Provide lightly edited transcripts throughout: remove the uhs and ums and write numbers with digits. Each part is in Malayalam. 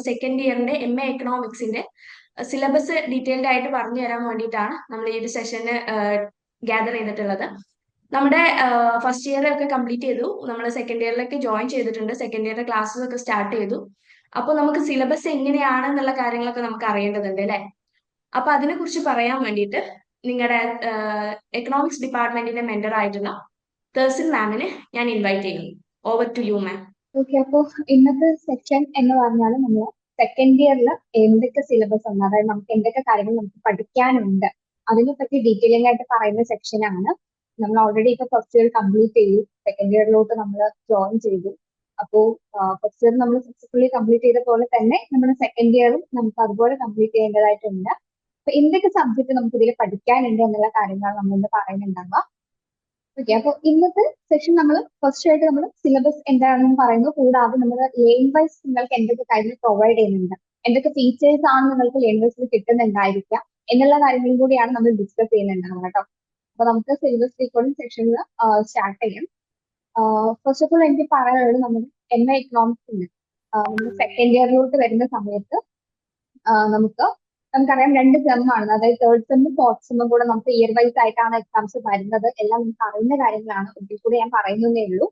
സെക്കൻഡ് ഇയറിന്റെ MA എക്കണോമിക്സിന്റെ സിലബസ് ഡീറ്റെയിൽഡ് ആയിട്ട് പറഞ്ഞു തരാൻ വേണ്ടിയിട്ടാണ് നമ്മൾ ഈ ഒരു സെഷന് ഗ്യാദർ ചെയ്തിട്ടുള്ളത്. നമ്മുടെ ഫസ്റ്റ് ഇയർ ഒക്കെ കംപ്ലീറ്റ് ചെയ്തു, നമ്മൾ സെക്കൻഡ് ഇയറിലേക്ക് ജോയിൻ ചെയ്തിട്ടുണ്ട്, സെക്കൻഡ് ഇയറിന്റെ ക്ലാസ്സസ് ഒക്കെ സ്റ്റാർട്ട് ചെയ്തു. അപ്പോൾ നമുക്ക് സിലബസ് എങ്ങനെയാണ് എന്നുള്ള കാര്യങ്ങളൊക്കെ നമുക്ക് അറിയേണ്ടതുണ്ട് അല്ലെ. അപ്പൊ അതിനെ കുറിച്ച് പറയാൻ വേണ്ടിയിട്ട് നിങ്ങളുടെ എക്കണോമിക്സ് ഡിപ്പാർട്ട്മെന്റിന്റെ മെന്റർ ആയിട്ടുള്ള തേഴ്സിൻ മാമിനെ ഞാൻ ഇൻവൈറ്റ് ചെയ്യുന്നു. Over to you ma'am. Okay, അപ്പൊ ഇന്നത്തെ സെക്ഷൻ എന്ന് പറഞ്ഞാൽ നമ്മൾ സെക്കൻഡ് ഇയറിൽ എന്തൊക്കെ സിലബസ് ഉണ്ട്, അതായത് നമുക്ക് എന്തൊക്കെ കാര്യങ്ങൾ നമുക്ക് പഠിക്കാനുണ്ട് അതിനെപ്പറ്റി ഡീറ്റെയിലിംഗ് ആയിട്ട് പറയുന്ന സെക്ഷനാണ്. നമ്മൾ ഓൾറെഡി ഇപ്പൊ ഫസ്റ്റ് ഇയർ കംപ്ലീറ്റ് ചെയ്തു, സെക്കൻഡ് ഇയറിലോട്ട് നമ്മൾ ജോയിൻ ചെയ്തു. അപ്പോൾ ഫസ്റ്റ് ഇയർ നമ്മൾ സക്സസ്ഫുള്ളി കംപ്ലീറ്റ് ചെയ്ത പോലെ തന്നെ നമ്മുടെ സെക്കൻഡ് ഇയറും നമുക്ക് അതുപോലെ കംപ്ലീറ്റ് ചെയ്യേണ്ടതായിട്ടുണ്ട്. അപ്പൊ എന്തൊക്കെ സബ്ജക്ട് നമുക്ക് ഇതിൽ പഠിക്കാനുണ്ട് എന്നുള്ള കാര്യങ്ങൾ നമ്മൾ പറയുന്നുണ്ടാവുക. ഓക്കെ, അപ്പൊ ഇന്നത്തെ സെഷൻ നമ്മൾ ഫസ്റ്റ് ആയിട്ട് നമ്മൾ സിലബസ് എന്താണെന്ന് പറയുന്നു, കൂടാതെ നമ്മൾ ലേൺ വൈസ് നിങ്ങൾക്ക് എന്തൊക്കെ കാര്യങ്ങൾ പ്രൊവൈഡ് ചെയ്യുന്നുണ്ട്, എന്തൊക്കെ ഫീച്ചേഴ്സ് ആണ് നിങ്ങൾക്ക് ലേൺ വൈസിൽ കിട്ടുന്നുണ്ടായിരിക്കുക എന്നുള്ള കാര്യങ്ങളും കൂടിയാണ് നമ്മൾ ഡിസ്കസ് ചെയ്യുന്നുണ്ടാവുക കേട്ടോ. അപ്പൊ നമുക്ക് സിലബസ് റെക്കോർഡിംഗ് സെക്ഷനിൽ സ്റ്റാർട്ട് ചെയ്യാം. ഫസ്റ്റ് ഓഫ് ഓൾ എനിക്ക് പറയാനുള്ളത് നമ്മൾ MA എക്കണോമിക്സിന് നമ്മൾ സെക്കൻഡ് ഇയറിലോട്ട് വരുന്ന സമയത്ത് നമുക്കറിയാം 2 സെമ്മാണ്, അതായത് തേർഡ് സെമ്മും ഫോർത്ത് സെമ്മും കൂടെ നമുക്ക് ഇയർ വൈസ് ആയിട്ടാണ് എക്സാംസ് വരുന്നത്. എല്ലാം നമുക്ക് അറിയുന്ന കാര്യങ്ങളാണ്, ഒരിക്കൽ കൂടി ഞാൻ പറയുന്നതേ ഉള്ളൂ.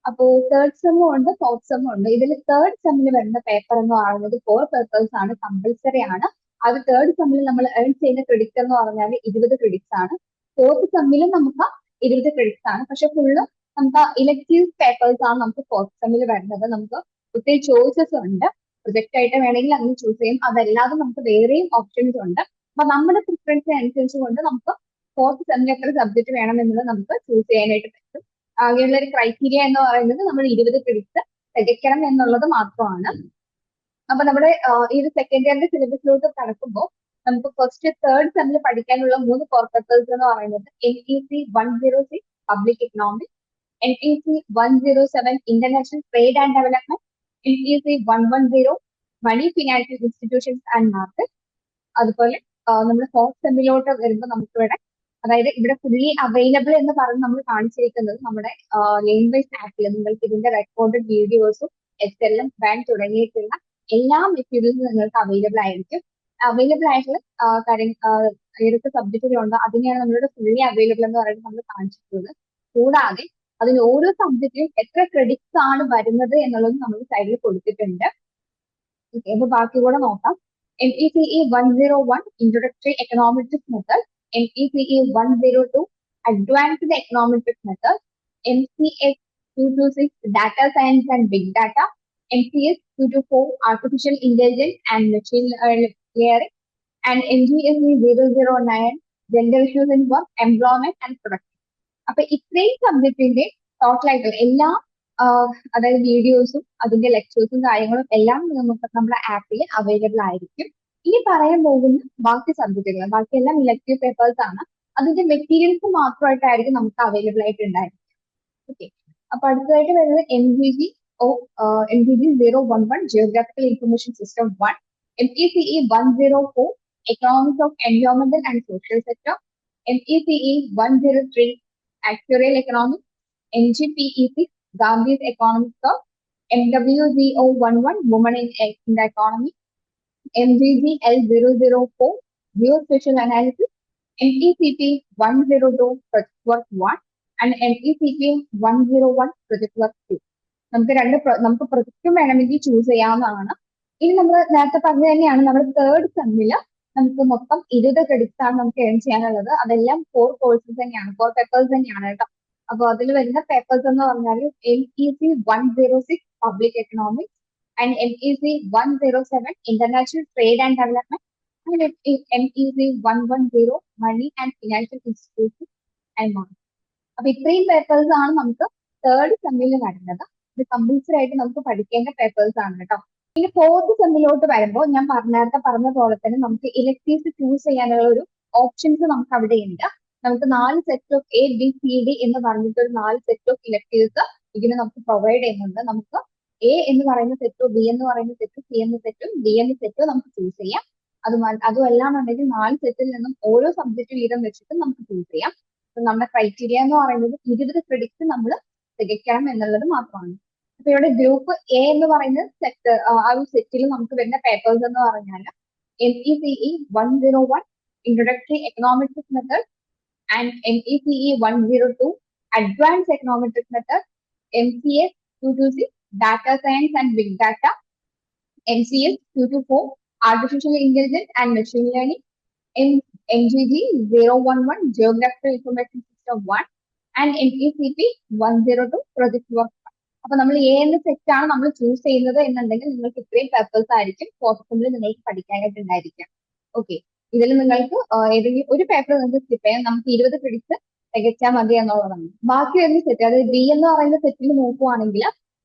അപ്പോൾ തേർഡ് സെമ്മും ഉണ്ട്, ഫോർത്ത് സെമ്മും ഉണ്ട്. ഇതിൽ തേർഡ് സെമ്മിൽ വരുന്ന പേപ്പർ എന്ന് പറയുന്നത് 4 പേപ്പേഴ്സ് ആണ്, കമ്പൽസറി ആണ്. അത് തേർഡ് സെമ്മിൽ നമ്മൾ ഏൺ ചെയ്യുന്ന ക്രെഡിറ്റ് എന്ന് പറഞ്ഞാൽ 20 ക്രെഡിറ്റ്സ് ആണ്. ഫോർത്ത് സെമ്മിലും നമുക്ക് 20 ക്രെഡിറ്റ്സ് ആണ്. പക്ഷെ ഫുള്ള് നമുക്ക് ഇലക്ടീവ് പേപ്പേഴ്സ് ആണ് നമുക്ക് ഫോർത്ത് സെമ്മിൽ വരുന്നത്. നമുക്ക് ഒത്തിരി ചോയ്സസ് ഉണ്ട്, പ്രൊജക്റ്റ് ആയിട്ട് വേണമെങ്കിൽ അങ്ങനെ ചൂസ് ചെയ്യും. അതല്ലാതെ നമുക്ക് വേറെയും ഓപ്ഷൻസ് ഉണ്ട്. അപ്പൊ നമ്മുടെ പ്രിഫറൻസിന് അനുസരിച്ച് കൊണ്ട് നമുക്ക് ഫോർത്ത് സെമ്മിൽ എത്ര സബ്ജക്ട് വേണം എന്നുള്ളത് നമുക്ക് ചൂസ് ചെയ്യാനായിട്ട് പറ്റും. ആകെയുള്ള ഒരു ക്രൈറ്റീരിയ എന്ന് പറയുന്നത് നമ്മൾ 20 ക്രെഡിറ്റ്സ് തികയ്ക്കണം എന്നുള്ളത് മാത്രമാണ്. അപ്പൊ നമ്മുടെ ഈ ഒരു സെക്കൻഡ് ഇയറിന്റെ സിലബസിലോട്ട് കടക്കുമ്പോൾ നമുക്ക് ഫസ്റ്റ് തേർഡ് സെമ്മിൽ പഠിക്കാനുള്ള 3 കോർ പേപ്പേഴ്സ് എന്ന് പറയുന്നത് NEC 106 public economics, NEC 107 international trade and development, NEC 110 money financial institutions and market. അതുപോലെ നമ്മൾ ഫോർത്ത് സെമ്മിലോട്ട് വരുമ്പോൾ നമുക്കിവിടെ, അതായത് ഇവിടെ ഫുള്ളി അവൈലബിൾ എന്ന് പറഞ്ഞ് നമ്മൾ കാണിച്ചിരിക്കുന്നത് നമ്മുടെ ലേൺ വൈസ് ആപ്പിൽ നിങ്ങൾക്ക് ഇതിന്റെ റെക്കോർഡഡ് വീഡിയോസും എക്സെല്ലും ബാങ്ക് തുടങ്ങിയിട്ടുള്ള എല്ലാ മെറ്റീരിയൽസും നിങ്ങൾക്ക് അവൈലബിൾ ആയിരിക്കും. അവൈലബിൾ ആയിട്ടുള്ള ഏതൊക്കെ സബ്ജക്റ്റുകളുണ്ടോ അതിനെയാണ് നമ്മളുടെ ഫുള്ളി അവൈലബിൾ എന്ന് പറയുന്നത് നമ്മൾ കാണിച്ചിട്ടുള്ളത്. കൂടാതെ അതിൽ ഓരോ സബ്ജക്റ്റിലും എത്ര ക്രെഡിറ്റ്സ് ആണ് വരുന്നത് എന്നുള്ളത് നമ്മൾ സൈഡിൽ കൊടുത്തിട്ടുണ്ട്. അപ്പൊ ബാക്കി കൂടെ നോക്കാം. NECE 101 introductory econometric method, NECE 102 advanced econometric method, MCS 226 data science and big data, MCS 224 artificial intelligence and machine learning, and NGSE 009 gender issues in work, employment and production. അപ്പൊ ഇത്രയും സബ്ജക്റ്റിന്റെ ടോട്ടൽ ആയിട്ടുള്ള എല്ലാ അതായത് വീഡിയോസും അതിന്റെ ലെക്ചേഴ്സും കാര്യങ്ങളും എല്ലാം നമുക്ക് നമ്മുടെ ആപ്പിൽ അവൈലബിൾ ആയിരിക്കും. ഇനി പറയാൻ പോകുന്ന ബാക്കി സബ്ജക്റ്റുകൾ ബാക്കിയെല്ലാം ഇലക്ടീവ് പേപ്പേഴ്സ് ആണ്. അതിന്റെ മെറ്റീരിയൽസ് മാത്രമായിട്ടായിരിക്കും നമുക്ക് അവൈലബിൾ ആയിട്ട് ഉണ്ടായിരിക്കും. ഓക്കെ, അപ്പൊ അടുത്തതായിട്ട് വരുന്നത് MGG 011 geographical information system 1, MCE 104 economics of എൻവയോൺമെന്റൽ and social sector, MCE 103 actuarial economics, MGPE6 Gandhi's economics curve, MWGO11 women in the economy, MGGL004 geospatial analysis, MECP 102 project work 1 and MECP 101 project work 2. നമുക്ക് പ്രൊജക്റ്റും വേണമെങ്കിൽ ചൂസ് ചെയ്യാവുന്നതാണ്. ഇനി നമ്മൾ നേരത്തെ പറഞ്ഞു തന്നെയാണ് നമ്മുടെ തേർഡ് സെമ്മില് നമുക്ക് മൊത്തം 20 ക്രെഡിറ്റ്സ് ആണ് നമുക്ക് ഏൺ ചെയ്യാനുള്ളത്. അതെല്ലാം 4 കോഴ്സസ് തന്നെയാണ്, 4 പേപ്പേഴ്സ് തന്നെയാണ് കേട്ടോ. അപ്പൊ അതിൽ വരുന്ന പേപ്പേഴ്സ് എന്ന് പറഞ്ഞാൽ NEC 106 public economics and NEC 107 international trade and development and NEC 110 money and financial institution and market. അപ്പൊ ഇത്രയും പേപ്പേഴ്സ് ആണ് നമുക്ക് തേർഡ് സെമ്മിൽ വരുന്നത്. ഇത് കമ്പൽസറി ആയിട്ട് നമുക്ക് പഠിക്കേണ്ട പേപ്പേഴ്സ് ആണ് കേട്ടോ. ഇനി ഫോർത്ത് സെമ്മിലോട്ട് വരുമ്പോൾ ഞാൻ നേരത്തെ പറഞ്ഞ പോലെ തന്നെ നമുക്ക് ഇലക്ടീവ്സ് ചൂസ് ചെയ്യാനുള്ള ഒരു ഓപ്ഷൻസ് നമുക്ക് അവിടെ ഉണ്ട്. നമുക്ക് 4 സെറ്റ് ഓഫ് ABCD എന്ന് പറഞ്ഞിട്ട് ഒരു 4 സെറ്റ് ഓഫ് ഇലക്ടീവ്സ് ഇതിന് നമുക്ക് പ്രൊവൈഡ് ചെയ്യുന്നുണ്ട്. നമുക്ക് A എന്ന് പറയുന്ന സെറ്റോ, B എന്ന് പറയുന്ന സെറ്റോ, C എന്ന സെറ്റും D എന്ന സെറ്റോ നമുക്ക് ചൂസ് ചെയ്യാം. അതുമല്ലാന്നുണ്ടെങ്കിൽ 4 സെറ്റിൽ നിന്നും ഓരോ സബ്ജക്റ്റ് വീതം വെച്ചിട്ട് നമുക്ക് ചൂസ് ചെയ്യാം. അപ്പൊ നമ്മുടെ ക്രൈറ്റീരിയ എന്ന് പറയുന്നത് 20 ക്രെഡിറ്റ്സ് നമ്മൾ തികയ്ക്കണം എന്നുള്ളത് മാത്രമാണ്. അപ്പൊ ഇവിടെ ഗ്രൂപ്പ് എ എന്ന് പറയുന്ന സെക്ടർ, ആ ഒരു സെറ്റിൽ നമുക്ക് വരുന്ന പേപ്പേഴ്സ് എന്ന് പറഞ്ഞാൽ MECE 101 introductory econometric method and MECE 102 Advanced Econometric Method, MCS 226 Data Science and Big Data, MCS 224 Artificial Intelligence and Machine Learning, MGG 011 Geographical Information System 1 and MECP 102 Project Work. അപ്പൊ നമ്മൾ ഏത് സെറ്റ് ആണ് നമ്മൾ ചൂസ് ചെയ്യുന്നത് എന്നുണ്ടെങ്കിൽ നിങ്ങൾക്ക് ഇത്രയും പേപ്പേഴ്സ് ആയിരിക്കും ഫോർത്ത് സെമ്മിൽ നിങ്ങൾക്ക് പഠിക്കാനായിട്ടുണ്ടായിരിക്കാം. ഓക്കെ, ഇതിൽ നിങ്ങൾക്ക് ഏതെങ്കിലും ഒരു പേപ്പർ നിങ്ങൾക്ക് സ്കിപ്പ് ചെയ്യാം. നമുക്ക് 20 ക്രെഡിറ്റ്സ് തികച്ചാൽ മതി എന്നുള്ളതാണ്. ബാക്കി വരുന്ന സെറ്റ്, അതായത് ബി എന്ന് പറയുന്ന സെറ്റിൽ നോക്കുവാണെങ്കിൽ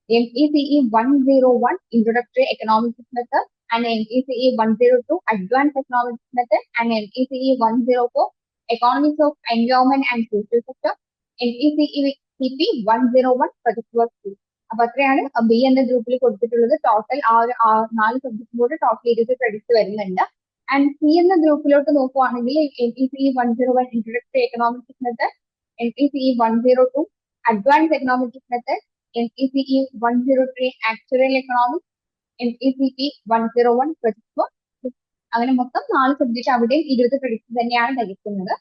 MECE 101 introductory economics method and MECE 102 advance economics method and MECE 104 economics of environment and social sector, MECP 101 project work 2. അപ്പൊ അത്രയാണ് ബി എന്ന ഗ്രൂപ്പിൽ കൊടുത്തിട്ടുള്ളത്. ടോട്ടൽ ആ ഒരു 4 സബ്ജക്റ്റും കൂടെ ടോട്ടൽ 20 ക്രെഡിറ്റ്സ് വരുന്നുണ്ട്. ആൻഡ് സി എന്ന ഗ്രൂപ്പിലോട്ട് നോക്കുവാണെങ്കിൽ MECE 101 introductory economics method, MECE 102 advance economics method, MECE 103 actuarial economics, MECP 101 project work. അങ്ങനെ മൊത്തം 4 സബ്ജക്റ്റ് അവിടെയും 20 ക്രെഡിറ്റ്സ് തന്നെയാണ് ലഭിക്കുന്നത്.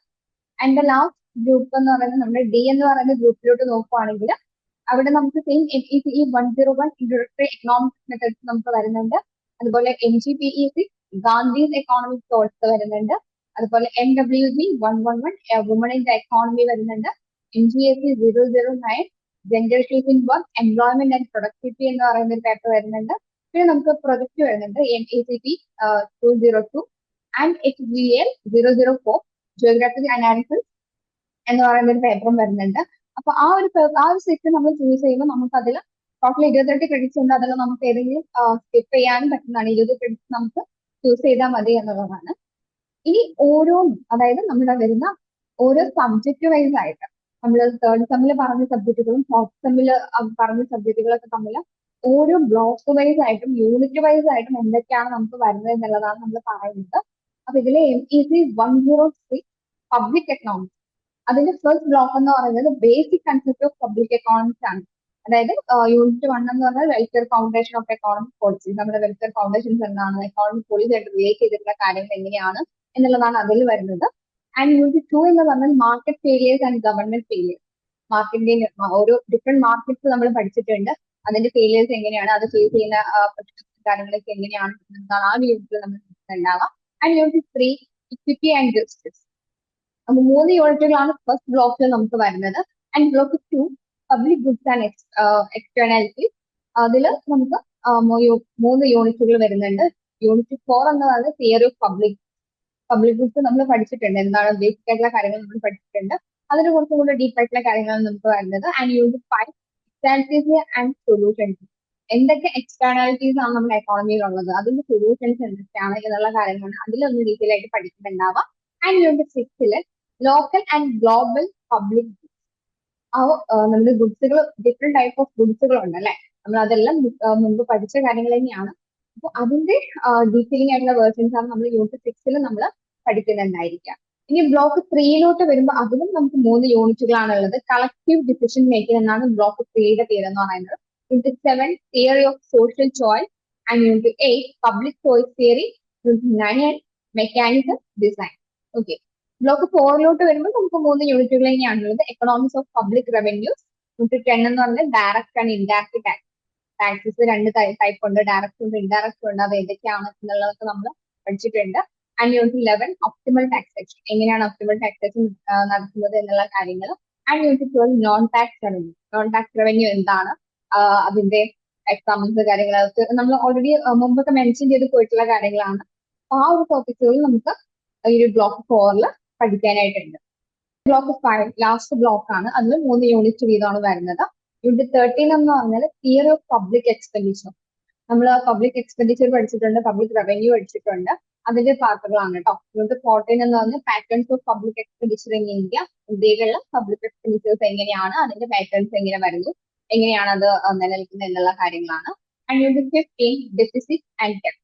ആൻഡ് ദ ലാസ്റ്റ് ഗ്രൂപ്പ് എന്ന് പറയുന്നത് നമ്മുടെ ഡി എന്ന് പറയുന്ന ഗ്രൂപ്പിലോട്ട് നോക്കുവാണെങ്കിൽ അവിടെ നമുക്ക് same MECE 101 introductory economics methods നമുക്ക് വരുന്നുണ്ട്. അതുപോലെ MGPE6 ഗാന്ധീസ് എക്കോണമിക് തോട്ട്സ് വരുന്നുണ്ട്. അതുപോലെ MWG 111 woman in the economy വരുന്നുണ്ട്. MGSE 009 gender shape in work employment and productivity എന്ന് പറയുന്ന ഒരു പേപ്പർ വരുന്നുണ്ട്. പിന്നെ നമുക്ക് പ്രൊജക്ട് വരുന്നുണ്ട് MECP 202 and HGL 004 geographic analysis എന്ന് പറയുന്ന ഒരു പേപ്പറും വരുന്നുണ്ട്. അപ്പൊ ആ ഒരു സെറ്റ് നമ്മൾ ചൂസ് ചെയ്യുമ്പോൾ നമുക്ക് അതിൽ ടോട്ടൽ 28 ക്രെഡിറ്റ്സ് ഉണ്ട്. അതിൽ നമുക്ക് ഏതെങ്കിലും സ്കിപ്പ് ചെയ്യാനും പറ്റുന്നതാണ്. 20 ക്രെഡിറ്റ്സ് നമുക്ക് ചൂസ് ചെയ്താൽ മതി എന്നുള്ളതാണ്. ഇനി ഓരോന്നും, അതായത് നമ്മുടെ വരുന്ന ഓരോ സബ്ജക്ട് വൈസ് ആയിട്ട് നമ്മൾ തേർഡ് സെമ്മിൽ പറഞ്ഞ സബ്ജക്റ്റുകളും ഫോർത്ത് സെമ്മിൽ പറഞ്ഞ സബ്ജക്റ്റുകളൊക്കെ തമ്മിൽ ഓരോ ബ്ലോക്ക് വൈസ് ആയിട്ടും യൂണിറ്റ് വൈസ് ആയിട്ടും എന്തൊക്കെയാണ് നമുക്ക് വരുന്നത് എന്നുള്ളതാണ് നമ്മൾ പറയുന്നത്. അപ്പൊ ഇതിലെ MECE 106 പബ്ലിക് എക്കണോമിക്സ്, അതിന്റെ ഫസ്റ്റ് ബ്ലോക്ക് എന്ന് പറയുന്നത് basic concept of public economics ആണ്. അതായത് യൂണിറ്റ് 1 എന്ന് പറഞ്ഞാൽ welfare foundation of economic policy, നമ്മുടെ വെൽഫെയർ ഫൗണ്ടേഷൻസ് എന്താണ്, എക്കോണമിക് പോളിസി ആയിട്ട് റിലേറ്റ് ചെയ്തിട്ടുള്ള കാര്യങ്ങൾ എങ്ങനെയാണ് എന്നുള്ളതാണ് അതിൽ വരുന്നത്. ആൻഡ് യൂണിറ്റ് 2 എന്ന് പറഞ്ഞാൽ market failures and government failures. മാർക്കറ്റിന്റെ ഓരോ ഡിഫറെന്റ് മാർക്കറ്റ്സ് നമ്മൾ പഠിച്ചിട്ടുണ്ട്, അതിന്റെ ഫെയിലിയേഴ്സ് എങ്ങനെയാണ്, അത് ഫേസ് ചെയ്യുന്ന കാര്യങ്ങളൊക്കെ എങ്ങനെയാണ് എന്നതാണ് ആ യൂണിറ്റിൽ നമ്മൾ ഉണ്ടാവുക. And unit 3 equity and justice. അപ്പൊ 3 യൂണിറ്റുകളാണ് ഫസ്റ്റ് ബ്ലോക്കിൽ നമുക്ക് വരുന്നത്. And block 2 public goods and externalities. അതിൽ നമുക്ക് 3 യൂണിറ്റുകൾ വരുന്നുണ്ട്. യൂണിറ്റ് 4 എന്ന് പറയുന്നത് തിയറി ഓഫ് പബ്ലിക് ഗുഡ്സ് നമ്മൾ പഠിച്ചിട്ടുണ്ട്, എന്താണ് ബേസിക് ആയിട്ടുള്ള കാര്യങ്ങൾ നമ്മൾ പഠിച്ചിട്ടുണ്ട്. അതിന് കുറച്ചും കൂടെ ഡീപ്പ് ആയിട്ടുള്ള കാര്യങ്ങളാണ് നമുക്ക് വരുന്നത്. And unit 5 externalities and solutions. എന്തൊക്കെ എക്സ്റ്റേണാലിറ്റീസ് ആണ് നമ്മുടെ എക്കോണമിയിൽ ഉള്ളത്, അതിന്റെ സൊല്യൂഷൻസ് എന്തൊക്കെയാണ് എന്നുള്ള കാര്യങ്ങളാണ് അതിലൊന്ന് ഡീറ്റെയിൽ ആയിട്ട് പഠിക്കുന്നുണ്ടാവുക. And unit 6 local and global public goods. ആ നമ്മുടെ ഗുഡ്സുകൾ, ഡിഫറെന്റ് ടൈപ്പ് ഓഫ് ഗുഡ്സുകൾ ഉണ്ട് അല്ലെ, നമ്മൾ അതെല്ലാം മുമ്പ് പഠിച്ച കാര്യങ്ങൾ തന്നെയാണ്. അപ്പൊ അതിന്റെ ഡീറ്റെയിലിംഗ് ആയിട്ടുള്ള വേർഷൻസ് ആണ് നമ്മൾ യൂണിറ്റ് 6 നമ്മൾ പഠിക്കുന്നുണ്ടായിരിക്കുക. ഇനി ബ്ലോക്ക് 3 വരുമ്പോൾ അതിലും നമുക്ക് 3 യൂണിറ്റുകളാണ് ഉള്ളത്. കളക്റ്റീവ് ഡിസിഷൻ മേക്കിംഗ് എന്നാണ് ബ്ലോക്ക് 3യുടെ പേര് എന്ന് പറയുന്നത്. Unit 7 theory of social choice and unit 8 public choice theory, unit 9 mechanism design. Okay, block 4 വരുമ്പോൾ നമുക്ക് 3 യൂണിറ്റുകൾ തന്നെയാണുള്ളത്. Economics of public revenues. Unit 10 എന്ന് പറഞ്ഞാൽ direct and indirect tax. Taxes 2 type ഉണ്ട്, ഡയറക്റ്റ് ഉണ്ട് ഇൻഡയറക്റ്റ് ഉണ്ട്. അത് ഏതൊക്കെയാണ് എന്നുള്ളതൊക്കെ നമ്മൾ പഠിച്ചിട്ടുണ്ട്. ആൻഡ് യൂണിറ്റ് 11 ഒപ്റ്റിമൽ ടാക്സേഷൻ, എങ്ങനെയാണ് ഒപ്റ്റിമൽ ടാക്സേഷൻ നടത്തുന്നത് എന്നുള്ള കാര്യങ്ങൾ. And unit 12 non tax revenue. Non tax revenue എന്താണ്, അതിന്റെ എക്സാമ്പിൾസ് കാര്യങ്ങളൊക്കെ നമ്മൾ ഓൾറെഡി മുമ്പൊക്കെ മെൻഷൻ ചെയ്ത് പോയിട്ടുള്ള കാര്യങ്ങളാണ്. ആ ഒരു ടോപ്പിക്കുകൾ നമുക്ക് ഈ ഒരു ബ്ലോക്ക് 4 പഠിക്കാനായിട്ടുണ്ട്. ബ്ലോക്ക് 5 ലാസ്റ്റ് ബ്ലോക്ക് ആണ്. അതിൽ 3 യൂണിറ്റ് വീതമാണ് വരുന്നത്. യൂണിറ്റ് 13 എന്ന് പറഞ്ഞാൽ തിയറി ഓഫ് പബ്ലിക് എക്സ്പെൻഡിച്ചർ. നമ്മൾ പബ്ലിക് എക്സ്പെൻഡിച്ചർ പഠിച്ചിട്ടുണ്ട്, പബ്ലിക് റവന്യൂ പഠിച്ചിട്ടുണ്ട്, അതിന്റെ പാർട്ടുകളാണ് കേട്ടോ. യൂണിറ്റ് 14 എന്ന് പറഞ്ഞാൽ patterns of public expenditure in India. ഇന്ത്യയിലുള്ള പബ്ലിക് എക്സ്പെൻഡിച്ചേഴ്സ് എങ്ങനെയാണ്, അതിന്റെ പാറ്റേൺസ് എങ്ങനെ വരുന്നു, എങ്ങനെയാണ് അത് നിലനിൽക്കുന്നത് എന്നുള്ള കാര്യങ്ങളാണ്. ആൻഡ് യൂണിറ്റ് 15 ഡെഫിസിറ്റ് ആൻഡ് ഡെപ്റ്റ്.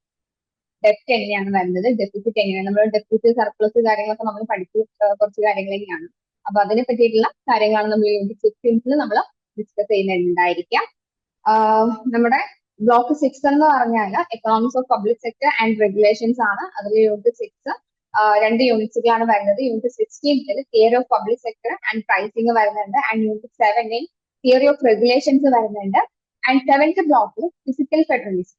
ഡെപ്റ്റ് എങ്ങനെയാണ് വരുന്നത്, ഡെഫിസിറ്റ് എങ്ങനെയാണ്, നമ്മൾ ഡെഫിസിറ്റ് സർപ്ലസ് കാര്യങ്ങളൊക്കെ നമ്മൾ പഠിച്ച കുറച്ച് കാര്യങ്ങൾ തന്നെയാണ്. അപ്പൊ അതിനെ പറ്റിയിട്ടുള്ള കാര്യങ്ങളാണ് നമ്മൾ യൂണിറ്റ് 16 നമ്മൾ ഡിസ്കസ് ചെയ്യുന്നുണ്ടായിരിക്കാം. നമ്മുടെ ബ്ലോക്ക് 6 എന്ന് പറഞ്ഞാൽ economics of public sector and regulations ആണ്. അതിൽ യൂണിറ്റ് 6 രണ്ട് യൂണിറ്റ്സിലാണ് വരുന്നത്. Unit 16 theory of public sector and pricing വരുന്നുണ്ട്. And unit 17 theory of regulations വരുന്നുണ്ട്. ആൻഡ് 7th ബ്ലോക്കിൽ ഫിസിക്കൽ ഫെഡറലിസം.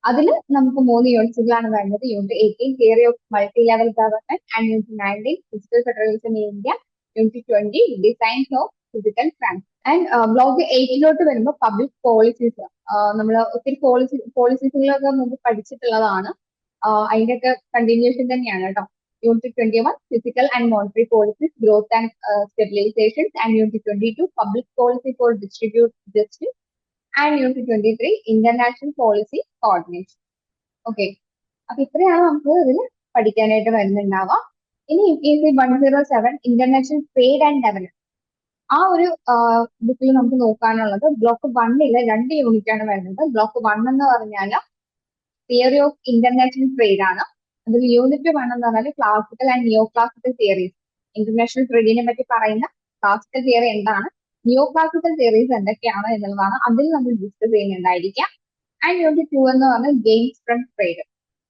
അതിൽ നമുക്ക് 3 യൂണിറ്റ്സുകളാണ് വരുന്നത്. Unit 18 theory of multi level government and unit 19 physical federalism in India. Unit 20 designs of physical trans. And block 8 വരുമ്പോൾ പബ്ലിക് പോളിസീസ്. നമ്മൾ ഒത്തിരി പോളിസീസുകളൊക്കെ മുമ്പ് പഠിച്ചിട്ടുള്ളതാണ്. അതിന്റെയൊക്കെ കണ്ടിന്യൂഷൻ തന്നെയാണ് കേട്ടോ. Unit 21 physical and monetary policies growth and stabilization. And unit 22 public policy for distribute justice. And unit 23 international policy coordination. Okay, അപ്പൊ ഇത്രയാണ് നമുക്ക് ഇതിൽ പഠിക്കാനായിട്ട് വരുന്നുണ്ടാവുക. ഇനി EPSC 107 international trade and development, ആ ഒരു ബുക്കിൽ നമുക്ക് നോക്കാനുള്ളത് ബ്ലോക്ക് 1 2 യൂണിറ്റ് ആണ് വരുന്നത്. ബ്ലോക്ക് 1 എന്ന് പറഞ്ഞാൽ തിയറി ഓഫ് ഇന്റർനാഷണൽ ട്രേഡ് ആണ്. അതിൽ യൂണിറ്റ് 1 എന്ന് പറഞ്ഞാൽ classical and neoclassical theories. International ട്രേഡിനെ പറ്റി പറയുന്ന ക്ലാസിക്കൽ തിയറി എന്താണ്, നിയോ ക്ലാസിക്കൽ തിയറീസ് എന്തൊക്കെയാണ് എന്നുള്ളതാണ് അതിൽ നമ്മൾ ഡിസ്കസ് ചെയ്യുന്നുണ്ടായിരിക്കാം. ആൻഡ് യൂണിറ്റ് 2 എന്ന് പറഞ്ഞാൽ ഗെയിംസ് ഫ്രം ട്രേഡ്,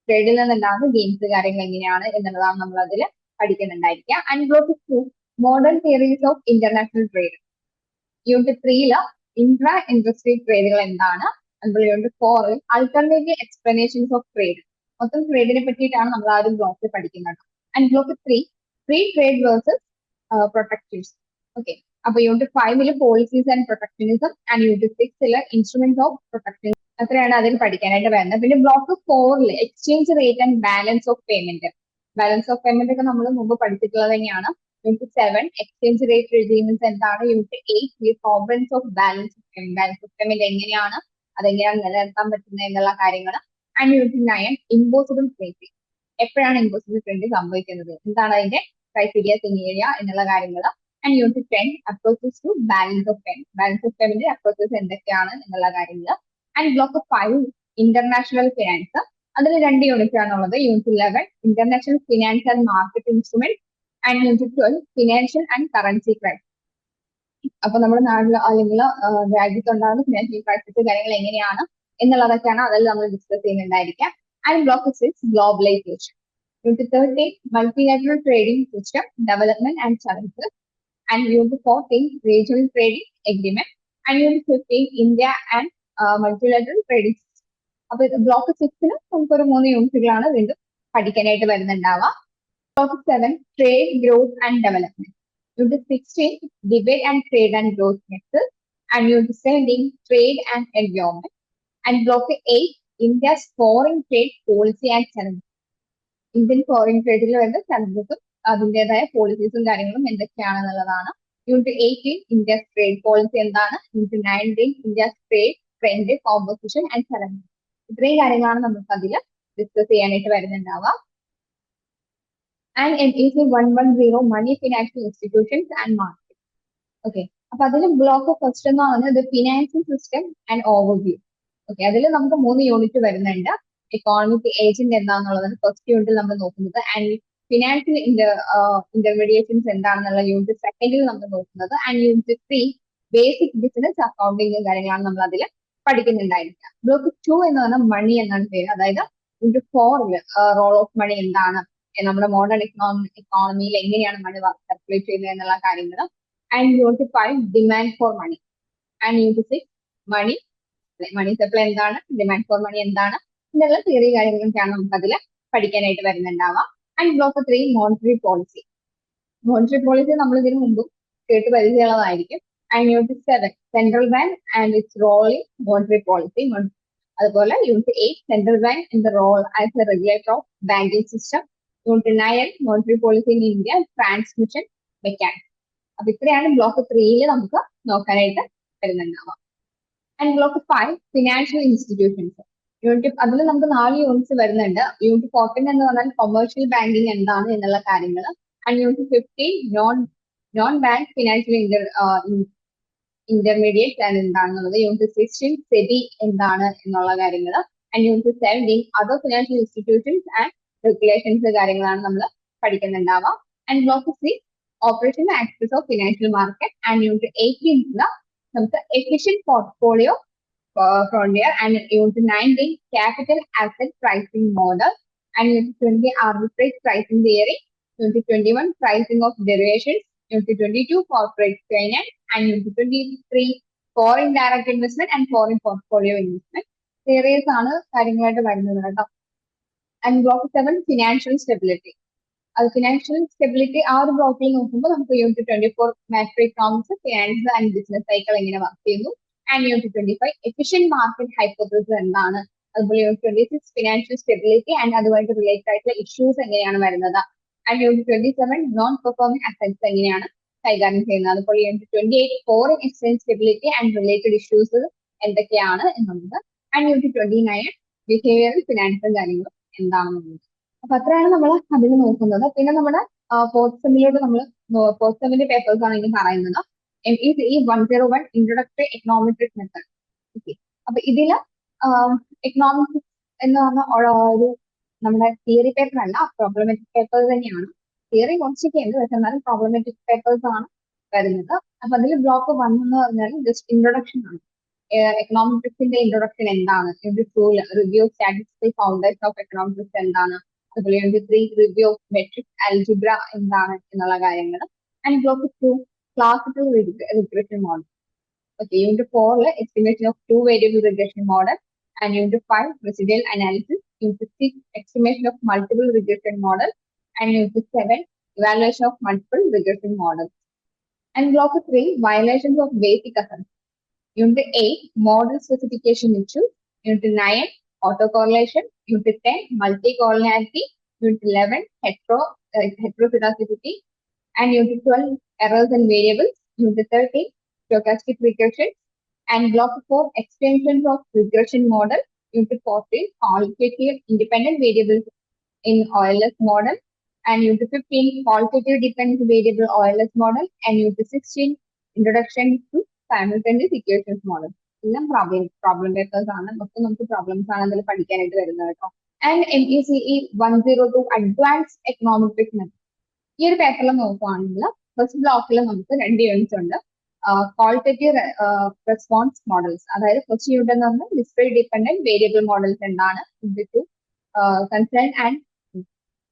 ട്രേഡിൽ നിന്നുണ്ടാകുന്ന ഗെയിംസ് കാര്യങ്ങൾ എങ്ങനെയാണ് എന്നുള്ളതാണ് നമ്മൾ അതിൽ പഠിക്കുന്നുണ്ടായിരിക്കുക. And block 2 modern theories of international trade. Unit 3 intra industry ട്രേഡുകൾ എന്താണ്. അതുപോലെ unit 4 alternative explanations of trade. മൊത്തം ട്രേഡിനെ പറ്റിയിട്ടാണ് നമ്മൾ ആ ഒരു ബ്ലോക്കിൽ പഠിക്കുന്നത്. And block 3 free trade versus protectionism. Okay, അപ്പൊ unit 5 policies and protectionism. And unit 6 instruments of protectionism. അത്രയാണ് അതിൽ പഠിക്കാനായിട്ട് വരുന്നത്. പിന്നെ block 4 exchange rate and balance of payment. Balance of payment ഒക്കെ നമ്മൾ മുമ്പ് പഠിച്ചിട്ടുള്ളത് തന്നെയാണ്. യൂണിറ്റ് 7 എക്സ്ചേഞ്ച് റേറ്റ് റെജീമെന്റ്സ് എന്താണ്. Unit 8 components of balance of payment. Balance of payment എങ്ങനെയാണ്, അതെങ്ങനെയാണ് നിലനിർത്താൻ പറ്റുന്നത് എന്നുള്ള കാര്യങ്ങൾ. And unit 9 impossible trade. എപ്പോഴാണ് ഇമ്പോസിബിൾ ട്രേഡ് സംഭവിക്കുന്നത്, എന്താണ് അതിന്റെ ക്രൈറ്റീരിയ സിനേരിയ എന്നുള്ള കാര്യങ്ങൾ. And unit 10 approaches to balance of payment. Balance of payment approaches എന്തൊക്കെയാണ് എന്നുള്ള കാര്യങ്ങൾ. And block 5 international finance. അതിൽ 2 യൂണിറ്റ് ആണുള്ളത്. Unit 11 international finance and market instrument. And unit 12 financial and currency crisis. അപ്പൊ നമ്മുടെ നാട്ടിൽ അല്ലെങ്കിൽ രാജ്യത്തുണ്ടാകുന്ന ഫിനാൻഷ്യൽ ക്രൈസിസ് കാര്യങ്ങൾ എങ്ങനെയാണ് എന്നുള്ളതൊക്കെയാണ് അതിൽ നമ്മൾ ഡിസ്കസ് ചെയ്യുന്നുണ്ടായിരിക്കാം. And block 6 globalisation. Unit 13 multilateral trading system development and challenges. And unit 14 regional trading agreement. And unit 15 India and multilateral trading system. അപ്പൊ ബ്ലോക്ക് 6 നമുക്കൊരു 3 യൂണിറ്റുകളാണ് വീണ്ടും പഠിക്കാനായിട്ട് വരുന്നുണ്ടാവുക. Block 7 trade growth and development. Unit 16 debate and trade and growth nexus. And unit 17 trade and environment. And block 8 India's foreign trade policy and challenges. Indian foreign ട്രേഡിൽ വരുന്ന ചലഞ്ചസും അതിൻ്റെതായ പോളിസീസും കാര്യങ്ങളും എന്തൊക്കെയാണെന്നുള്ളതാണ്. യൂണിറ്റ് 18 ഇന്ത്യസ് ട്രേഡ് പോളിസി എന്താണ്. Unit 19 India's trade trend composition and challenges. ഇത്രയും കാര്യങ്ങളാണ് നമുക്ക് അതിൽ ഡിസ്കസ് ചെയ്യാനായിട്ട് വരുന്നുണ്ടാവുക. And NEC 110 money financial institutions and market. Okay, അപ്പൊ അതിൽ ബ്ലോക്ക് ഫസ്റ്റ് എന്ന് പറയുന്നത് financial system and overview. Okay, അതിൽ നമുക്ക് 3 യൂണിറ്റ് വരുന്നുണ്ട്. എക്കോണമിക് ഏജന്റ് എന്താണെന്നുള്ളതാണ് ഫസ്റ്റ് യൂണിറ്റിൽ നമ്മൾ നോക്കുന്നത്. ആൻഡ് ഫിനാൻഷ്യൽ ഇന്റർമീഡിയേഷൻസ് എന്താണെന്നുള്ള യൂണിറ്റ് സെക്കൻഡിൽ നമ്മൾ നോക്കുന്നത്. And unit 3 basic business accounting കാര്യങ്ങളാണ് നമ്മൾ അതിൽ പഠിക്കുന്നുണ്ടായിരിക്കുക. ബ്ലോക്ക് 2 എന്ന് പറഞ്ഞാൽ മണി എന്നാണ് പേര്. അതായത് യൂണിറ്റ് 4 റോൾ ഓഫ് മണി എന്താണ്, നമ്മുടെ മോഡേൺ എക്കോണമിയിൽ എങ്ങനെയാണ് മണി സർക്കുലേറ്റ് ചെയ്യുന്നത് എന്നുള്ള കാര്യങ്ങൾ. And unit 5 demand for money. And unit 6 money supply എന്താണ്, ഡിമാൻഡ് ഫോർ മണി എന്താണ് എന്നുള്ള തിയറി കാര്യങ്ങളൊക്കെയാണ് നമുക്ക് അതിൽ പഠിക്കാനായിട്ട് വരുന്നുണ്ടാവുക. And block 3 monetary policy. Monetary policy നമ്മൾ ഇതിനു മുമ്പും കേട്ട് പരിചയമുള്ളതായിരിക്കും. And unit 7 central bank and its role in monetary policy. അതുപോലെ unit 8 central bank in the role as a regulator of banking system. Unit 9 monetary policy in India transmission mechanism. അപ്പൊ ഇത്രയാണ് ബ്ലോക്ക് 3 നമുക്ക് നോക്കാനായിട്ട് വരുന്നുണ്ടാവുക. And block 5 financial institutions. Unit അതിൽ നമുക്ക് 4 യൂണിറ്റ്സ് വരുന്നുണ്ട്. യൂണിറ്റ് 14 എന്ന് പറഞ്ഞാൽ കൊമേഴ്ഷ്യൽ ബാങ്കിങ് എന്താണ് എന്നുള്ള കാര്യങ്ങൾ. And unit 15 non bank financial intermediate എന്താണെന്നുള്ളത്. യൂണിറ്റ് 16 സെബി എന്താണ് എന്നുള്ള കാര്യങ്ങൾ. And unit 17 other financial institutions and regulations കാര്യങ്ങളാണ് നമ്മൾ പഠിക്കുന്നുണ്ടാവുക. And block 6 operation access of financial market. And unit 18 നമുക്ക് efficient portfolio Frontier, and Unit 19 Capital Asset Pricing Model, and Unit 20 Arbitrage Pricing Theory, Unit 21 Pricing of Derivations, Unit 22 Corporate Finance, and Unit 23 Foreign Direct Investment and Foreign Portfolio Investment. Theories ആണ് കാര്യങ്ങളായിട്ട് വരുന്നത് കേട്ടോ. And Block 7 Financial Stability. അത് ഫിനാൻഷ്യൽ സ്റ്റെബിലിറ്റി ആ ഒരു ബ്ലോക്കിൽ നോക്കുമ്പോൾ നമുക്ക് unit 24 macro economics, finance and business cycle എങ്ങനെ വർക്ക് ചെയ്യുന്നു, and unit 25 efficient market hypothesis എന്താണ്, അതുപോലെ യൂണിറ്റ് 26 ഫിനാൻഷ്യൽ സ്റ്റെബിലിറ്റി ആൻഡ് അതുമായിട്ട് റിലേറ്റഡ് ആയിട്ടുള്ള ഇഷ്യൂസ് എങ്ങനെയാണ് വരുന്നത്, and unit 27 non performing assets എങ്ങനെയാണ് കൈകാര്യം ചെയ്യുന്നത്, അതുപോലെ unit 28 foreign exchange stability and related issues എന്തൊക്കെയാണ് എന്നുള്ളത്, ആൻഡ് യൂണിറ്റ് 29 ബിഹേവിയറൽ ഫിനാൻസും കാര്യങ്ങളും എന്താണെന്നുള്ളത്. അപ്പൊ അത്രയാണ് നമ്മൾ അതിൽ നോക്കുന്നത്. പിന്നെ നമ്മുടെ ഫോർത്ത് സെമ്മിലോട്ട് നമ്മൾ ഫോർത്ത് സെമ്മിന്റെ പേപ്പേഴ്സ് ആണ് ഇനി പറയുന്നത്. ഈ 101 ഇൻട്രൊഡക്ടറി എക്കണോമെട്രിക് മെത്തേഡ്. ഓക്കെ, അപ്പൊ ഇതില് എക്കണോമിക്സ് എന്ന് പറഞ്ഞ ഒരു നമ്മുടെ തിയറി പേപ്പർ അല്ല, പ്രോബ്ലമാറ്റിക് പേപ്പേഴ്സ് തന്നെയാണ്. തിയറി കുറച്ചൊക്കെ ഉണ്ട്, പക്ഷെ എന്നാലും പ്രോബ്ലമാറ്റിക് പേപ്പേഴ്സ് ആണ് വരുന്നത്. അപ്പൊ അതിൽ ബ്ലോക്ക് 1 എന്ന് പറഞ്ഞാൽ ജസ്റ്റ് ഇൻട്രൊഡക്ഷൻ ആണ്. എക്കണോമെട്രിക്സിന്റെ ഇൻട്രൊഡക്ഷൻ എന്താണ്, review statistical foundation of econometrics എന്താണ്, അതുപോലെ unit 3 review of metric algebra എന്താണ് എന്നുള്ള കാര്യങ്ങൾ, and block 2 classical regression model. Okay, unit 4 estimation of 2 variable regression model, and unit 5 residual analysis, unit 6 estimation of multiple regression model, and unit 7 evaluation of multiple regression model, and block 3 violations of basic assumptions. Unit 8 model specification issues, Unit 9 autocorrelation, Unit 10 multi-collinearity, Unit 11 heteroscedasticity, and Unit 12 errors and variables, Unit 13 stochastic regression, and Block 4 extensions of regression model, Unit 14 qualitative independent variables in OLS model, and Unit 15 qualitative dependent variable OLS model, and Unit 16 introduction to simultaneous equations model. എല്ലാം പ്രോബ്ലം പേപ്പേഴ്സ് ആണ്, മൊത്തം നമുക്ക് പ്രോബ്ലംസ് ആണ് അതിൽ പഠിക്കാനായിട്ട് വരുന്നത് കേട്ടോ. And MECE 102 advance econometric method. ഈ ഒരു പേപ്പറിൽ നോക്കുകയാണെങ്കിൽ ഫസ്റ്റ് ബ്ലോക്കിൽ നമുക്ക് 2 യൂണിറ്റ്സ് ഉണ്ട്. ക്വാളിറ്റേറ്റീവ് റെസ്പോൺസ് മോഡൽസ്, അതായത് ഫസ്റ്റ് യൂണിറ്റ് എന്ന് പറഞ്ഞാൽ ഡിസ്ക്രീറ്റ് ഡിപെൻഡന്റ് വേരിയബിൾ മോഡൽസ് എന്താണ്, കൺസേൺ ആൻഡ്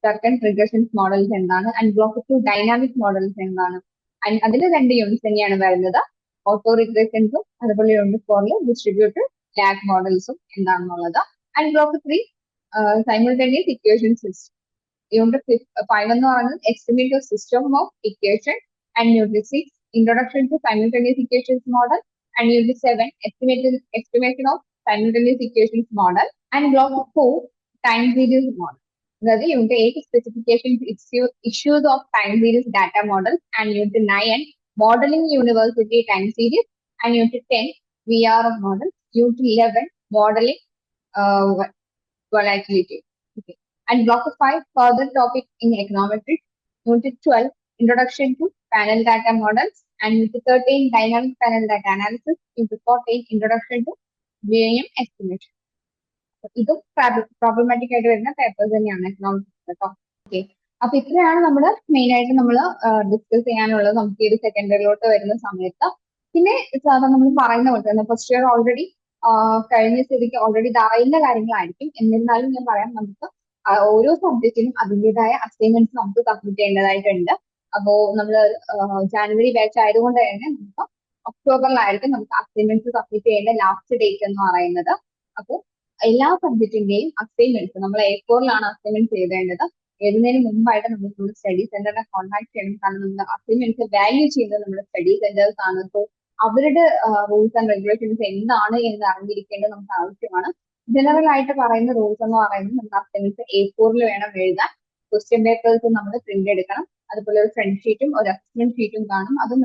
സർക്കൻഡ് റിഗ്രഷൻസ് മോഡൽസ് എന്താണ്, ആൻഡ് ബ്ലോക്ക് 2 ഡൈനാമിക് മോഡൽസ് എന്താണ്. ആൻഡ് അതിൽ 2 യൂണിറ്റ്സ് തന്നെയാണ് വരുന്നത്, ഓട്ടോ റിഗ്രഷൻസും അതുപോലെ യൂണിറ്റ് 4 ഡിസ്ട്രിബ്യൂട്ടഡ് ലാഗ് മോഡൽസും എന്താണെന്നുള്ളത്. And block 3 simultaneous equation system. Unit 5 എന്ന് പറയുന്നത് estimate of system of equation, and unit 6 introduction to simultaneous equations model, and unit 7 estimation of simultaneous equations model, and block 4 time series model. അതായത് unit 8 specification issues of time series data model, and unit 9 modeling university time series, and Unit 10 VR model, Unit 11 modeling volatility. Okay. And Block 5 further topic in econometrics, Unit 12 introduction to panel data models, and Unit 13 dynamic panel data analysis, Unit 14 introduction to VAM estimation. ഇതും പ്രോബ്ലമാറ്റിക് ആയിട്ട് വരുന്ന പേപ്പേഴ്സ് തന്നെയാണ് എക്കണോമിക്സ് കേട്ടോ. ഓക്കെ, അപ്പൊ ഇത്രയാണ് നമ്മൾ മെയിൻ ആയിട്ട് നമ്മൾ ഡിസ്കസ് ചെയ്യാനുള്ളത് നമുക്ക് ഈ ഒരു സെക്കൻഡറിയിലോട്ട് വരുന്ന സമയത്ത്. പിന്നെ സാധാരണ നമ്മൾ പറയുന്ന പോലെ തന്നെ ഫസ്റ്റ് ഇയർ ഓൾറെഡി കഴിഞ്ഞ സ്ഥിതിക്ക് ഓൾറെഡി ഇത് അറിയുന്ന കാര്യങ്ങളായിരിക്കും. എന്നിരുന്നാലും ഞാൻ പറയാം, നമുക്ക് ഓരോ സബ്ജക്റ്റിനും അതിൻ്റെതായ അസൈൻമെന്റ്സ് നമുക്ക് സബ്മിറ്റ് ചെയ്യേണ്ടതായിട്ടുണ്ട്. അപ്പോൾ നമ്മൾ ജാനുവരി ബാച്ച് ആയതുകൊണ്ട് തന്നെ നമുക്ക് ഒക്ടോബറിലായിരിക്കും നമുക്ക് അസൈൻമെന്റ്സ് സബ്മിറ്റ് ചെയ്യേണ്ട ലാസ്റ്റ് ഡേറ്റ് എന്ന് പറയുന്നത്. അപ്പോൾ എല്ലാ സബ്ജക്റ്റിന്റെയും അസൈൻമെന്റ്സ് നമ്മൾ A4-ലാണ് അസൈൻമെന്റ് ചെയ്തേണ്ടത്. എഴുതുന്നതിന് മുമ്പായിട്ട് നമ്മൾ നമ്മുടെ സ്റ്റഡി സെന്ററിനെ കോൺടാക്ട് ചെയ്യണം. കാരണം നമ്മുടെ അസൈൻമെന്റ്സ് വാല്യൂ ചെയ്യുന്നത് നമ്മുടെ സ്റ്റഡി സെന്റേഴ്സ് ആണ്. സോ അവരുടെ റൂൾസ് ആൻഡ് റെഗുലേഷൻസ് എന്താണ് എന്ന് അറിഞ്ഞിരിക്കേണ്ടത് നമുക്ക് ആവശ്യമാണ്. ജനറൽ ആയിട്ട് പറയുന്ന റൂൾസ് എന്ന് പറയുന്നത് നമ്മുടെ അസൈൻമെന്റ്സ് A4-ൽ വേണം എഴുതാൻ. ക്വസ്റ്റ്യൻ പേപ്പേഴ്സ് നമ്മൾ പ്രിന്റ് എടുക്കണം. അതുപോലെ ഒരു ഫ്രണ്ട് ഷീറ്റും ഒരു അസസ്മെന്റ് ഷീറ്റും കാണും, അതും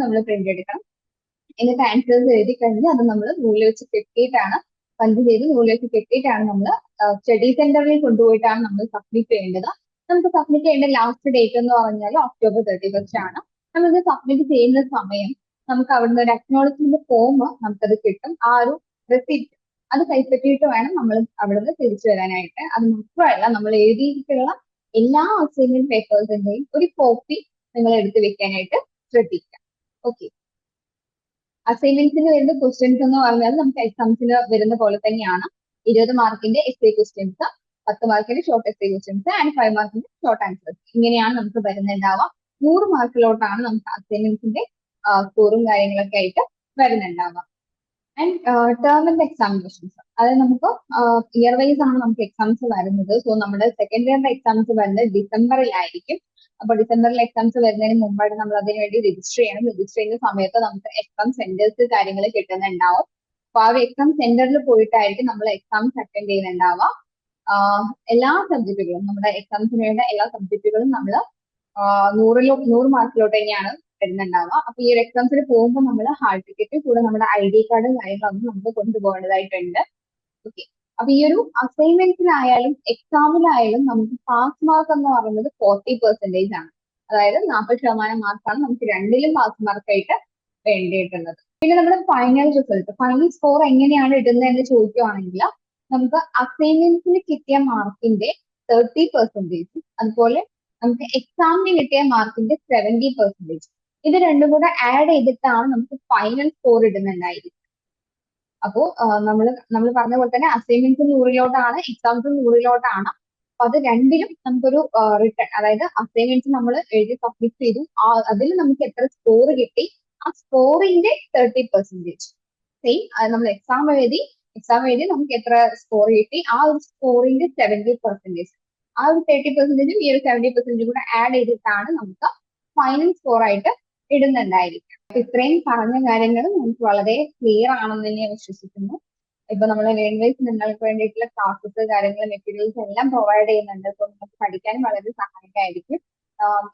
നമ്മൾ പ്രിന്റ് എടുക്കണം. എന്നിട്ട് ആൻസേഴ്സ് എഴുതി കഴിഞ്ഞ് അത് നമ്മൾ നൂല് വെച്ച് കെട്ടിയിട്ടാണ് പഞ്ച് ചെയ്ത് നൂല് വെച്ച് കെട്ടിയിട്ടാണ് നമ്മൾ സ്റ്റഡി സെന്ററിൽ കൊണ്ടുപോയിട്ടാണ് നമ്മൾ സബ്മിറ്റ് ചെയ്യേണ്ടത്. നമുക്ക് സബ്മിറ്റ് ചെയ്യേണ്ട ലാസ്റ്റ് ഡേറ്റ് എന്ന് പറഞ്ഞാൽ October 31 ആണ്. നമുക്ക് സബ്മിറ്റ് ചെയ്യുന്ന സമയം നമുക്ക് അവിടുന്ന് ഒരു അക്നോളജ്മെന്റ് ഫോം നമുക്കത് കിട്ടും. ആ ഒരു റെസിപ്റ്റ് അത് കൈപ്പറ്റിയിട്ട് വേണം നമ്മൾ അവിടുന്ന് തിരിച്ചു വരാനായിട്ട്. അത് മാത്രമല്ല, നമ്മൾ എഴുതിയിട്ടുള്ള എല്ലാ അസൈൻമെന്റ് പേപ്പേഴ്സിന്റെയും ഒരു കോപ്പി നിങ്ങൾ എടുത്ത് വെക്കാനായിട്ട് ശ്രദ്ധിക്കുക. ഓക്കെ. അസൈൻമെന്റ്സിന് വരുന്ന ക്വസ്റ്റ്യൻസ് എന്ന് പറഞ്ഞാൽ നമുക്ക് എക്സാംസിന് വരുന്ന പോലെ തന്നെയാണ്. 20 മാർക്കിന്റെ എസ് എ ക്വസ്റ്റ്യൻസ്, 10 മാർക്കിന്റെ short S A questions and 5 മാർക്കിന്റെ ഷോർട്ട് ആൻസേഴ്സ്. ഇങ്ങനെയാണ് നമുക്ക് വരുന്നുണ്ടാവുക. 100 മാർക്കിലോട്ടാണ് നമുക്ക് അസൈൻമെന്റ്സിന്റെ സ്കോറും കാര്യങ്ങളൊക്കെ ആയിട്ട് വരുന്നുണ്ടാവുക. ആൻഡ് ടേം ആൻഡ് എക്സാമിനേഷൻസ്, അതായത് നമുക്ക് ഇയർ വൈസ് ആണ് നമുക്ക് എക്സാംസ് വരുന്നത്. സോ നമ്മുടെ സെക്കൻഡ് ഇയറിന്റെ എക്സാംസ് വരുന്നത് ഡിസംബറിലായിരിക്കും. അപ്പൊ ഡിസംബറിൽ എക്സാംസ് വരുന്നതിന് മുമ്പായിട്ട് നമ്മൾ അതിന് വേണ്ടി രജിസ്റ്റർ ചെയ്യണം. രജിസ്റ്റർ ചെയ്യുന്ന സമയത്ത് നമുക്ക് എക്സാം സെന്റേഴ്സ് കാര്യങ്ങൾ കിട്ടുന്നുണ്ടാവും. അപ്പൊ ആ ഒരു എക്സാം സെന്ററിൽ പോയിട്ടായിരിക്കും നമ്മൾ എക്സാംസ് അറ്റൻഡ് ചെയ്യുന്നുണ്ടാവുക. എല്ലാ സബ്ജക്റ്റുകളും, നമ്മുടെ എക്സാംസിന് വേണ്ട എല്ലാ സബ്ജക്റ്റുകളും നമ്മൾ 100 മാർക്കിലോട്ട് തന്നെയാണ് വരുന്നുണ്ടാവുക. അപ്പൊ ഈ ഒരു എക്സാംസിന് പോകുമ്പോൾ നമ്മൾ ഹാൾ ടിക്കറ്റ് കൂടെ നമ്മുടെ ID കാർഡും കാര്യങ്ങളൊന്നും നമുക്ക് കൊണ്ടുപോകേണ്ടതായിട്ടുണ്ട്. ഓക്കെ. അപ്പൊ ഈ ഒരു അസൈൻമെന്റ്സിലായാലും എക്സാമിലായാലും നമുക്ക് പാസ് മാർക്ക് എന്ന് പറയുന്നത് 40% ആണ്. അതായത് 40% മാർക്കാണ് നമുക്ക് രണ്ടിലും പാസ് മാർക്കായിട്ട് വേണ്ടിയിട്ടുള്ളത്. പിന്നെ നമ്മുടെ ഫൈനൽ റിസൾട്ട്, ഫൈനൽ സ്കോർ എങ്ങനെയാണ് ഇടുന്നത് എന്ന് ചോദിക്കുകയാണെങ്കിൽ നമുക്ക് അസൈൻമെന്റ്സിന് കിട്ടിയ മാർക്കിന്റെ 30%, അതുപോലെ നമുക്ക് എക്സാമിന് കിട്ടിയ മാർക്കിന്റെ 70%, ഇത് രണ്ടും കൂടെ ആഡ് ചെയ്തിട്ടാണ് നമുക്ക് ഫൈനൽ സ്കോർ ഇടുന്നുണ്ടായിരിക്കും. അപ്പോ നമ്മൾ പറഞ്ഞ പോലെ തന്നെ അസൈൻമെന്റ്സ് 100-ലോട്ടാണ്, എക്സാംസ് 100-ലോട്ടാണ്. അപ്പൊ അത് രണ്ടിലും നമുക്കൊരു റിട്ടേൺ, അതായത് അസൈൻമെന്റ്സ് നമ്മൾ എഴുതി സബ്മിറ്റ് ചെയ്തു, അതിൽ നമുക്ക് എത്ര സ്കോർ കിട്ടി, ആ സ്കോറിന്റെ 30%. സെയിം നമ്മൾ എക്സാം എഴുതി നമുക്ക് എത്ര സ്കോർ കിട്ടി, ആ ഒരു സ്കോറിന്റെ 70%, ആ ഒരു 30%ഉം ഈ ഒരു 70%ഉം കൂടെ ആഡ് ചെയ്തിട്ടാണ് നമുക്ക് ഫൈനൽ സ്കോർ ആയിട്ട് ഇടുന്നുണ്ടായിരിക്കും. അപ്പൊ ഇത്രയും പറഞ്ഞ കാര്യങ്ങൾ നമുക്ക് വളരെ ക്ലിയർ ആണെന്ന് ഞാൻ വിശ്വസിക്കുന്നു. ഇപ്പൊ നമ്മൾ ലേൺവേസ് നിങ്ങൾക്ക് വേണ്ടിയിട്ടുള്ള ക്ലാസ്സസ്, കാര്യങ്ങൾ, മെറ്റീരിയൽസ് എല്ലാം പ്രൊവൈഡ് ചെയ്യുന്നുണ്ട്. അപ്പൊ നമുക്ക് പഠിക്കാനും വളരെ സഹായകമായിരിക്കും.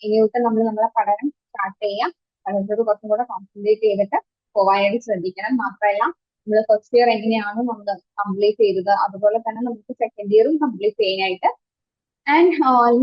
ഇനി തൊട്ട് നമ്മൾ നമ്മളെ പഠനം സ്റ്റാർട്ട് ചെയ്യാം. പഠനത്തോട് കുറച്ചും കൂടെ കോൺസെൻട്രേറ്റ് ചെയ്തിട്ട് പോവാനായിട്ട് ശ്രദ്ധിക്കണം. മാത്രമല്ല നമ്മൾ ഫസ്റ്റ് ഇയർ എങ്ങനെയാണ് നമ്മൾ കംപ്ലീറ്റ് ചെയ്തത്, അതുപോലെ തന്നെ നമുക്ക് സെക്കൻഡ് ഇയറും കംപ്ലീറ്റ് ചെയ്യാനായിട്ട്. ആൻഡ്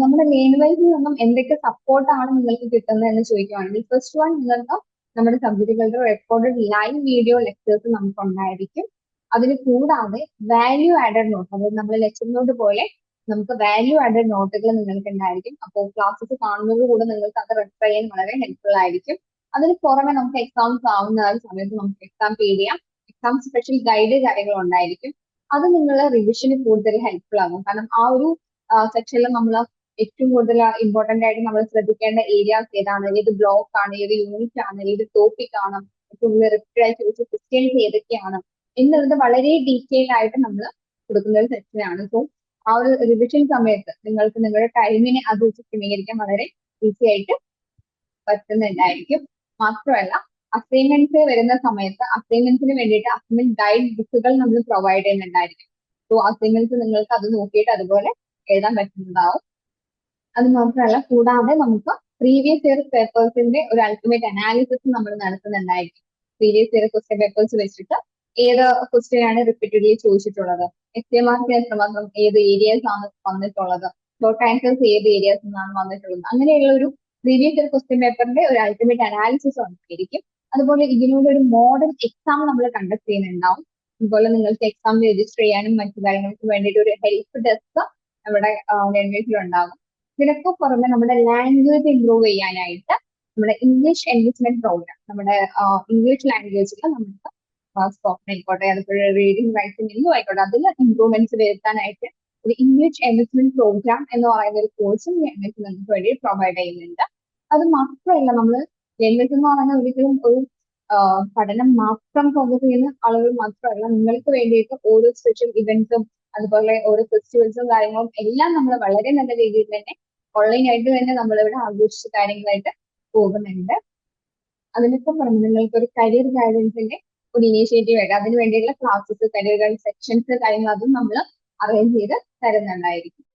നമ്മുടെ ലേൺവൈസിൽ നിന്നും എന്തൊക്കെ സപ്പോർട്ടാണ് നിങ്ങൾക്ക് കിട്ടുന്നത് എന്ന് ചോദിക്കുകയാണെങ്കിൽ, ഫസ്റ്റ് വൺ, നിങ്ങൾക്ക് നമ്മുടെ സബ്ജക്റ്റുകളുടെ റെക്കോർഡഡ് ലൈവ് വീഡിയോ ലെക്ചേഴ്സ് നമുക്ക് ഉണ്ടായിരിക്കും. അതിന് കൂടാതെ വാല്യൂ ആഡഡ് നോട്ട്, അതായത് നമ്മൾ ലെക്ചർ നോട്ട് പോലെ നമുക്ക് വാല്യൂ ആഡഡ് നോട്ടുകൾ നിങ്ങൾക്ക് ഉണ്ടായിരിക്കും. അപ്പോൾ ക്ലാസ്സസ് കാണുന്നത് കൂടെ നിങ്ങൾക്ക് അത് റെഫർ ചെയ്യാൻ വളരെ ഹെൽപ്ഫുൾ ആയിരിക്കും. അതിന് പുറമെ നമുക്ക് എക്സാംസ് ആവുന്ന സമയത്ത് നമുക്ക് exam PDF, exam special guide കാര്യങ്ങൾ ഉണ്ടായിരിക്കും. അത് നിങ്ങൾ റിവിഷന് കൂടുതൽ ഹെൽപ്ഫുൾ ആകും. കാരണം ആ ഒരു സെക്ഷനിൽ നമ്മൾ ഏറ്റവും കൂടുതൽ ഇമ്പോർട്ടന്റ് ആയിട്ട് നമ്മൾ ശ്രദ്ധിക്കേണ്ട ഏരിയാസ് ഏതാണ്, ഏത് ബ്ലോക്ക് ആണ്, ഏത് യൂണിറ്റ് ആണ്, ഏത് ടോപ്പിക് ആണ്, ഏറ്റവും കൂടുതൽ റിപ്പീറ്റ് ആയി ചോദിച്ച ക്വസ്റ്റ്യൻസ് ഏതൊക്കെയാണ് എന്നുള്ളത് വളരെ ഡീറ്റെയിൽ ആയിട്ട് നമ്മൾ കൊടുക്കുന്ന ഒരു സെക്ഷനാണ്. സോ ആ ഒരു റിവിഷൻ സമയത്ത് നിങ്ങൾക്ക് നിങ്ങളുടെ ടൈമിനെ അത് വെച്ച് ക്രമീകരിക്കാൻ വളരെ ഈസി ആയിട്ട് പറ്റുന്നുണ്ടായിരിക്കും. മാത്രമല്ല അസൈൻമെന്റ്സ് വരുന്ന സമയത്ത് അസൈൻമെന്റ്സിന് വേണ്ടിയിട്ട് അസൈൻമെന്റ് ഗൈഡ് ബുക്കുകൾ നമ്മൾ പ്രൊവൈഡ് ചെയ്യുന്നുണ്ടായിരിക്കും. സോ അസൈൻമെന്റ്സ് നിങ്ങൾക്ക് അത് നോക്കിയിട്ട് അതുപോലെ എഴുതാൻ പറ്റുന്നതാവും. അത് മാത്രമല്ല, കൂടാതെ നമുക്ക് പ്രീവിയസ് ഇയർ പേപ്പേഴ്സിന്റെ ഒരു അൾട്ടിമേറ്റ് അനാലിസിസ് നമ്മൾ നടത്തുന്നുണ്ടായിരിക്കും. പ്രീവിയസ് ഇയർ ക്വസ്റ്റ്യൻ പേപ്പേഴ്സ് വെച്ചിട്ട് ഏത് ക്വസ്റ്റ്യൻ ആണ് റിപ്പീറ്റഡ്ലി ചോദിച്ചിട്ടുള്ളത്, എസ് എ മാർക്കിന് എത്രമാത്രം ഏത് ഏരിയാസ് ആണ് വന്നിട്ടുള്ളത്, ഷോർട്ട് ആൻസേഴ്സ് ഏത് ഏരിയാസ് നിന്നാണ് വന്നിട്ടുള്ളത്, അങ്ങനെയുള്ള ഒരു പ്രീവിയസ് ഇയർ ക്വസ്റ്റ്യൻ പേപ്പറിന്റെ ഒരു അൾട്ടിമേറ്റ് അനാലിസിസ് ഉണ്ടായിരിക്കും. അതുപോലെ ഇതിനോട് ഒരു മോഡൽ എക്സാം നമ്മൾ കണ്ടക്ട് ചെയ്യുന്നുണ്ടാവും. അതുപോലെ നിങ്ങൾക്ക് എക്സാം രജിസ്റ്റർ ചെയ്യാനും മറ്റു കാര്യങ്ങൾക്കും വേണ്ടിയിട്ട് ഒരു ഹെൽപ്പ് ഡെസ്ക് നമ്മുടെ ലേൺവേസിലുണ്ടാകും. ഇതിനൊക്കെ പുറമെ നമ്മുടെ ലാംഗ്വേജ് ഇംപ്രൂവ് ചെയ്യാനായിട്ട് നമ്മുടെ ഇംഗ്ലീഷ് എൻറിച്ച്മെന്റ് പ്രോഗ്രാം, നമ്മുടെ ഇംഗ്ലീഷ് ലാംഗ്വേജിൽ നമുക്ക് സ്പോക്കൺ ആയിക്കോട്ടെ, അതുപോലെ റീഡിംഗ് റൈറ്റിംഗ് എന്തും ആയിക്കോട്ടെ, അതിൽ ഇംപ്രൂവ്മെന്റ്സ് വരുത്താനായിട്ട് ഒരു ഇംഗ്ലീഷ് എൻറിച്ച്മെന്റ് പ്രോഗ്രാം എന്ന് പറയുന്ന ഒരു കോഴ്സും ലേൺവേസ് നിങ്ങൾക്ക് വേണ്ടി പ്രൊവൈഡ് ചെയ്യുന്നുണ്ട്. അത് മാത്രമല്ല, നമ്മൾ ലേൺവേസ് എന്ന് പറയുന്ന ഒരിക്കലും ഒരു പഠനം മാത്രം ഫോക്കസ് ചെയ്യുന്ന ആളുകൾ മാത്രമല്ല, നിങ്ങൾക്ക് വേണ്ടിയിട്ട് ഓരോ സ്പെഷ്യൽ ഇവന്റ്സും അതുപോലെ ഓരോ ഫെസ്റ്റിവൽസും കാര്യങ്ങളും എല്ലാം നമ്മൾ വളരെ നല്ല രീതിയിൽ തന്നെ ഓൺലൈനായിട്ട് തന്നെ നമ്മളിവിടെ ആഘോഷിച്ച കാര്യങ്ങളായിട്ട് പോകുന്നുണ്ട്. അതിനൊപ്പം പറഞ്ഞു നിങ്ങൾക്ക് ഒരു കരിയർ ഗൈഡൻസിന്റെ ഒരു ഇനീഷ്യേറ്റീവ് ആയിട്ട് അതിന് വേണ്ടിയിട്ടുള്ള ക്ലാസ്സസ്, കരിയർ ഗൈഡ് സെക്ഷൻസ് കാര്യങ്ങൾ അതും നമ്മൾ അറേഞ്ച് ചെയ്ത് തരുന്നുണ്ടായിരിക്കും.